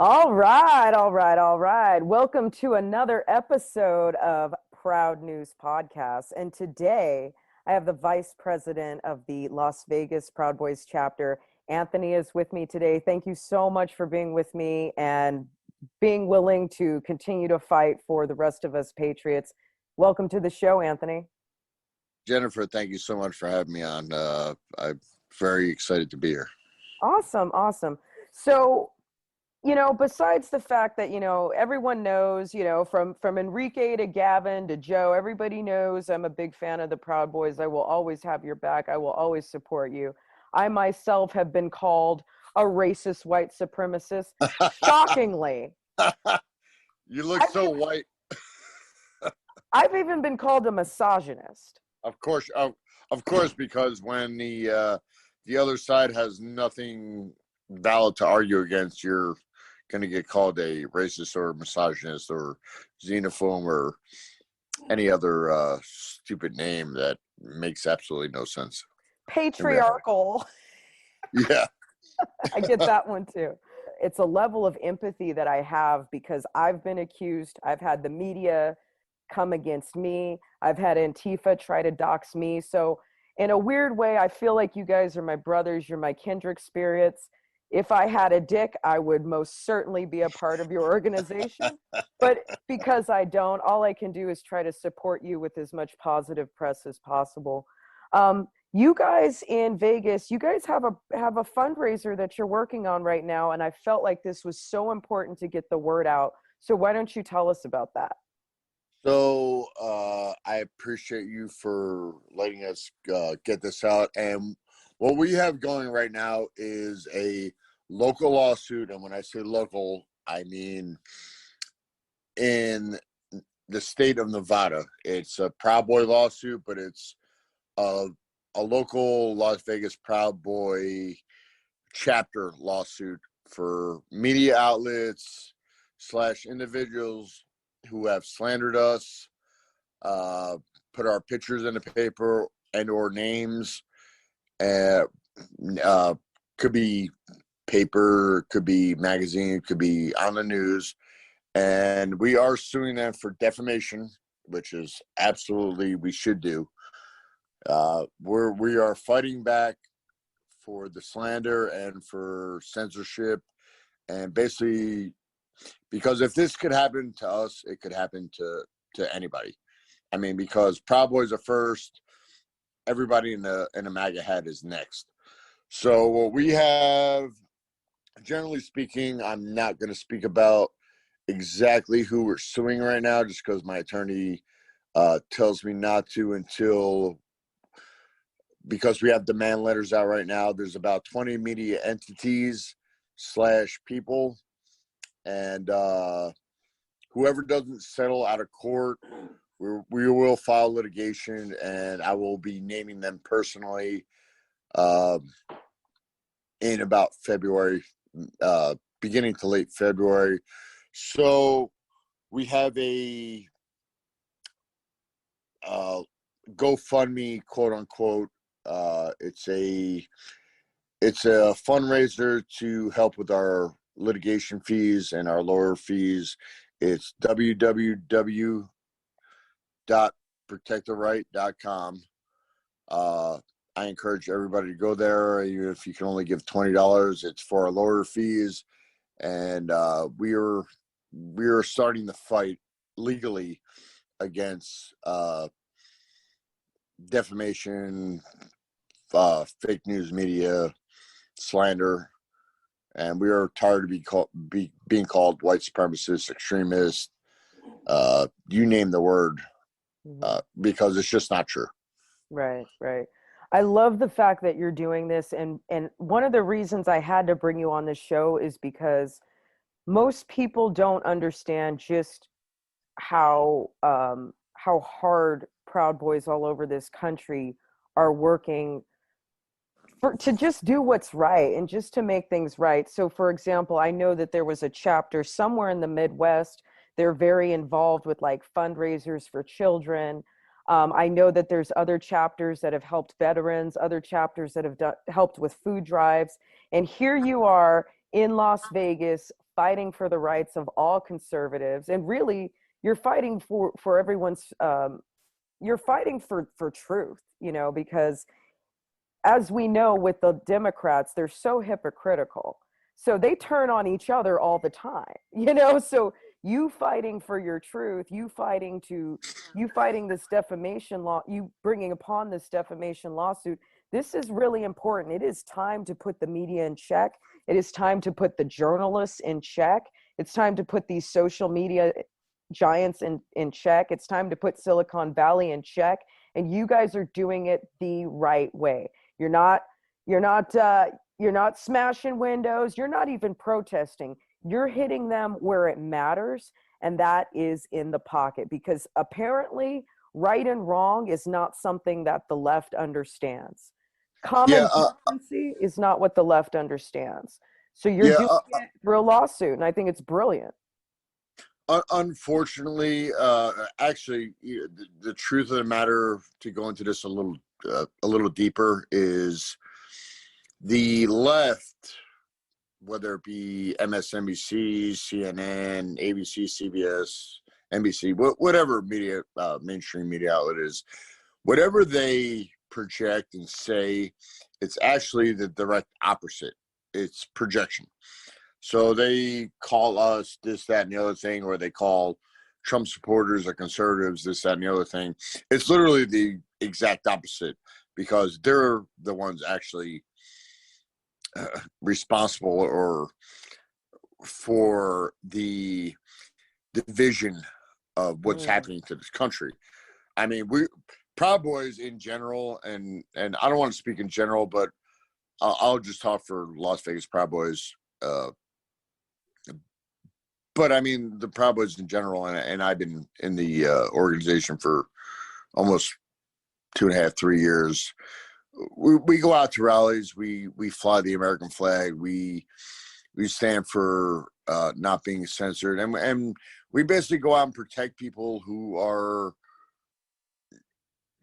All right, all right, all right. Welcome to another episode of Proud News Podcast. And today I have the Vice President of the Las Vegas Proud Boys chapter. Anthony is with me today. Thank you so much for being with me and being willing to continue to fight for the rest of us patriots. Welcome to the show, Anthony. Jennifer, thank you so much for having me on. I'm very excited to be here. Awesome, awesome. So, besides the fact that, everyone knows, from Enrique to Gavin to Joe, everybody knows I'm a big fan of the Proud Boys. I will always have your back. I will always support you. I myself have been called a racist white supremacist, shockingly. You look so white. I've even been called a misogynist. Of course, because when the other side has nothing valid to argue against, you're going to get called a racist or misogynist or xenophobe or any other stupid name that makes absolutely no sense. Patriarchal. Yeah. I get that one too. It's a level of empathy that I have because I've been accused. I've had the media come against me. I've had Antifa try to dox me. So in a weird way, I feel like you guys are my brothers. You're my kindred spirits. If I had a dick, I would most certainly be a part of your organization. But because I don't, all I can do is try to support you with as much positive press as possible. You guys in Vegas, you guys have a fundraiser that you're working on right now, and I felt like this was so important to get the word out. So why don't you tell us about that? So I appreciate you for letting us get this out. And what we have going right now is a local lawsuit. And when I say local, I mean in the state of Nevada. It's a Proud Boy lawsuit, but it's a local Las Vegas Proud Boy chapter lawsuit for media outlets / individuals who have slandered us, put our pictures in the paper and or names. Could be paper, could be magazine, could be on the news. And we are suing them for defamation, which is absolutely we should do. We are fighting back for the slander and for censorship, and basically, because if this could happen to us, it could happen to anybody. I mean, because Proud Boys are first, everybody in the Maga hat is next. So what we have, generally speaking, I'm not going to speak about exactly who we're suing right now, just because my attorney tells me not to because we have demand letters out right now. There's about 20 media entities / people. And whoever doesn't settle out of court, we will file litigation, and I will be naming them personally in about February, beginning to late February. So we have a GoFundMe, quote unquote. It's a fundraiser to help with our litigation fees and our lawyer fees. It's www.protectthe.right.com. I encourage everybody to go there. Even if you can only give $20, it's for our lawyer fees. And we are starting the fight legally against defamation, fake news media, slander. And we are tired of being called white supremacist, extremist, you name the word, because it's just not true. Right, right. I love the fact that you're doing this. And one of the reasons I had to bring you on this show is because most people don't understand just how hard Proud Boys all over this country are working to just do what's right and just to make things right. So for example, I know that there was a chapter somewhere in the Midwest. They're very involved with like fundraisers for children. I know that there's other chapters that have helped veterans, other chapters that have helped with food drives. And here you are in Las Vegas fighting for the rights of all conservatives. And really, you're fighting for everyone's, you're fighting for truth, you know, because as we know with the Democrats, they're so hypocritical. So they turn on each other all the time, you know? So you fighting for your truth, you fighting this defamation law, you bringing upon this defamation lawsuit. This is really important. It is time to put the media in check. It is time to put the journalists in check. It's time to put these social media giants in check. It's time to put Silicon Valley in check. And you guys are doing it the right way. You're not smashing windows. You're not even protesting. You're hitting them where it matters, and that is in the pocket, because apparently right and wrong is not something that the left understands. Common decency is not what the left understands. So you're doing it through a lawsuit, and I think it's brilliant. Unfortunately, actually, the truth of the matter, to go into this a little deeper, is the left, whether it be MSNBC, CNN, ABC, CBS, NBC, whatever media, mainstream media outlet is, whatever they project and say, it's actually the direct opposite. It's projection. So they call us this, that, and the other thing, or they call Trump supporters or conservatives this, that, and the other thing. It's literally the exact opposite, because they're the ones actually responsible or for the division of what's happening to this country. I mean, Proud Boys in general, and I don't want to speak in general, but I'll just talk for Las Vegas Proud Boys. But I mean, the Proud Boys in general, and I've been in the organization for almost 2.5, 3 years. We go out to rallies. We fly the American flag. We stand for not being censored, and we basically go out and protect people who are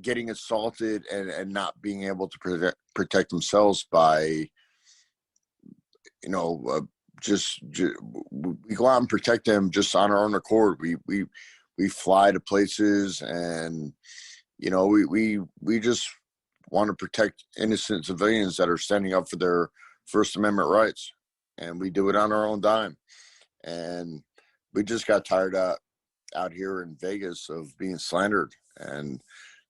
getting assaulted and not being able to protect themselves by, you know, we go out and protect them just on our own accord. We fly to places, and you know, we just want to protect innocent civilians that are standing up for their First Amendment rights, and we do it on our own dime. And we just got tired out here in Vegas of being slandered and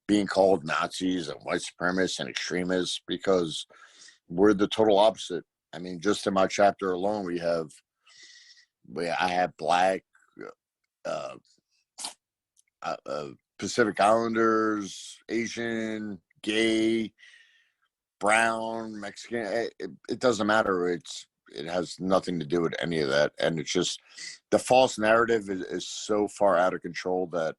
being called Nazis and white supremacists and extremists, because we're the total opposite. I mean, just in my chapter alone, I have Black, Pacific Islanders, Asian, gay, brown, Mexican. It doesn't matter. It has nothing to do with any of that. And it's just the false narrative is so far out of control that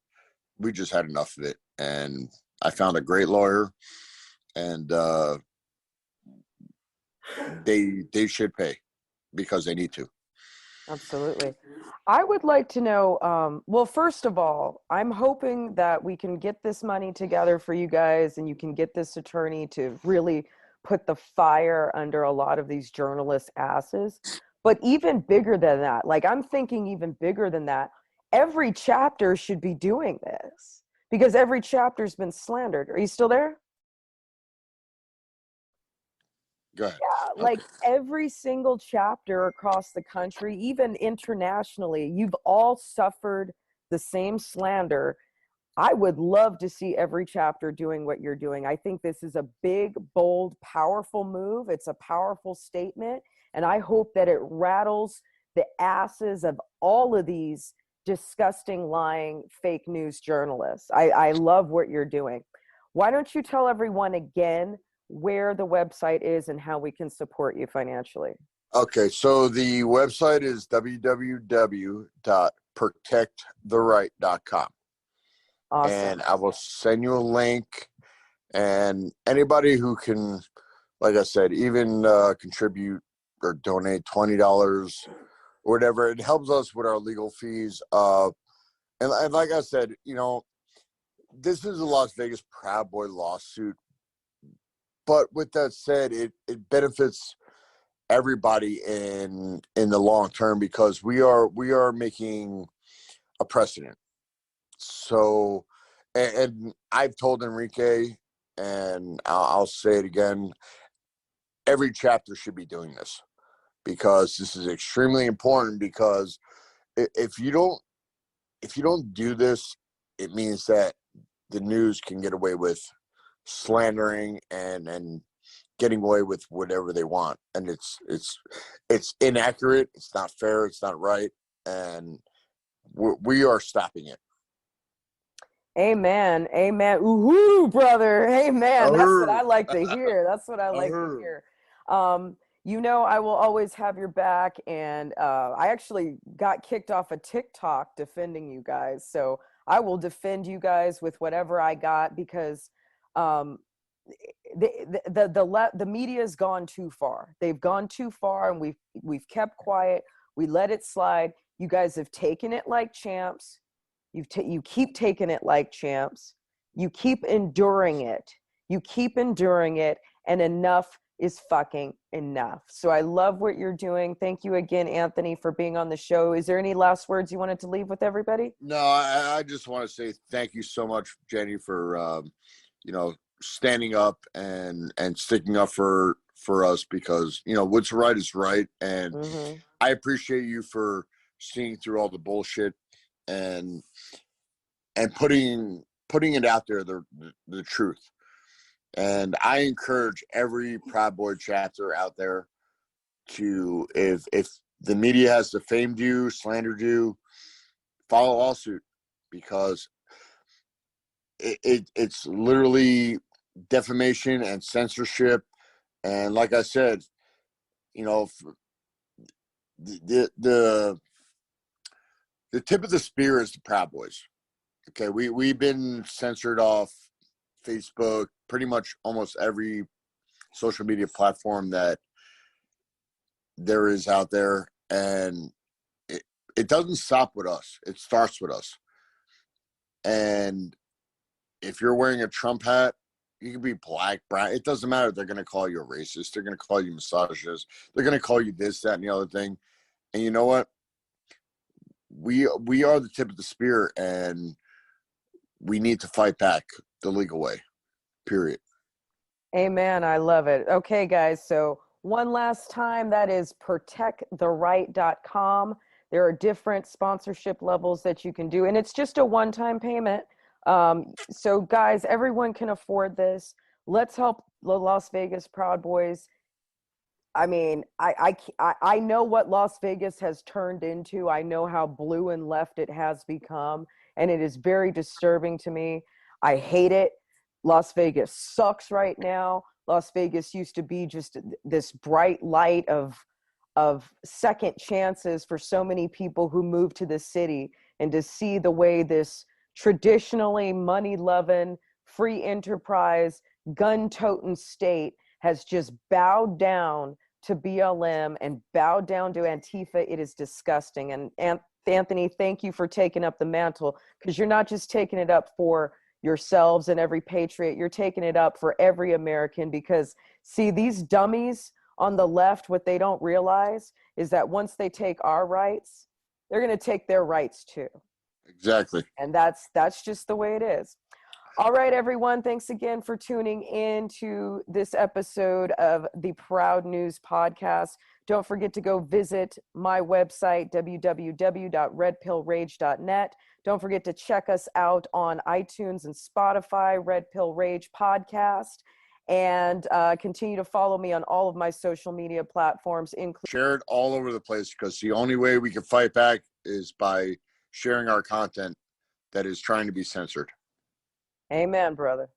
we just had enough of it. And I found a great lawyer, and they should pay because they need to. Absolutely. I would like to know, well, first of all, I'm hoping that we can get this money together for you guys, and you can get this attorney to really put the fire under a lot of these journalists' asses. But even bigger than that, like I'm thinking even bigger than that, every chapter should be doing this, because every chapter's been slandered. Are you still there? Go ahead. Yeah, like every single chapter across the country, even internationally, you've all suffered the same slander. I would love to see every chapter doing what you're doing. I think this is a big, bold, powerful move. It's a powerful statement. And I hope that it rattles the asses of all of these disgusting, lying, fake news journalists. I love what you're doing. Why don't you tell everyone again where the website is and how we can support you financially? Okay, so the website is www.protecttheright.com. Awesome. And I will send you a link, and anybody who can, like I said, even contribute or donate $20 or whatever, it helps us with our legal fees. And like I said, you know, this is a Las Vegas Proud Boy lawsuit. But with that said, it benefits everybody in the long term, because we are making a precedent. So, and I've told Enrique, and I'll say it again, every chapter should be doing this, because this is extremely important. Because if you don't do this, it means that the news can get away with slandering and getting away with whatever they want, and it's inaccurate, it's not fair, it's not right, and we are stopping it. Amen. Amen. Ooh, brother. Amen. That's what I like to hear. That's what I like to hear. You know, I will always have your back. And I actually got kicked off of TikTok defending you guys. So I will defend you guys with whatever I got, because the media has gone too far. They've gone too far, and we've kept quiet. We let it slide. You guys have taken it like champs. You keep taking it like champs. You keep enduring it. You keep enduring it, and enough is fucking enough. So I love what you're doing. Thank you again, Anthony, for being on the show. Is there any last words you wanted to leave with everybody? No, I just want to say thank you so much, Jenny, for standing up and sticking up for us, because what's right is right, and I appreciate you for seeing through all the bullshit and putting it out there, the truth. And I encourage every Proud Boy chapter out there to, if the media has defamed you, slandered you, follow a lawsuit, because it's literally defamation and censorship. And like I said, the tip of the spear is the Proud Boys. Okay, we've been censored off Facebook, pretty much almost every social media platform that there is out there, and it doesn't stop with us. It starts with us. And if you're wearing a Trump hat, you can be black, brown. It doesn't matter. They're going to call you a racist. They're going to call you misogynist. They're going to call you this, that, and the other thing. And you know what? We are the tip of the spear, and we need to fight back the legal way, period. Amen. I love it. Okay, guys. So one last time, that is protecttheright.com. There are different sponsorship levels that you can do, and it's just a one-time payment. So guys, everyone can afford this. Let's help the Las Vegas Proud Boys. I mean, I know what Las Vegas has turned into. I know how blue and left it has become, and it is very disturbing to me. I hate it. Las Vegas sucks right now. Las Vegas used to be just this bright light of second chances for so many people who moved to the city, and to see the way this traditionally money-loving, free enterprise, gun-toting state has just bowed down to BLM and bowed down to Antifa. It is disgusting. And Anthony, thank you for taking up the mantle, because you're not just taking it up for yourselves and every patriot, you're taking it up for every American. Because see, these dummies on the left, what they don't realize is that once they take our rights, they're going to take their rights too. Exactly. And that's just the way it is. All right, everyone. Thanks again for tuning in to this episode of the Proud News Podcast. Don't forget to go visit my website, www.redpillrage.net. Don't forget to check us out on iTunes and Spotify, Red Pill Rage Podcast. And continue to follow me on all of my social media platforms. Share it all over the place, because the only way we can fight back is by sharing our content that is trying to be censored. Amen, brother.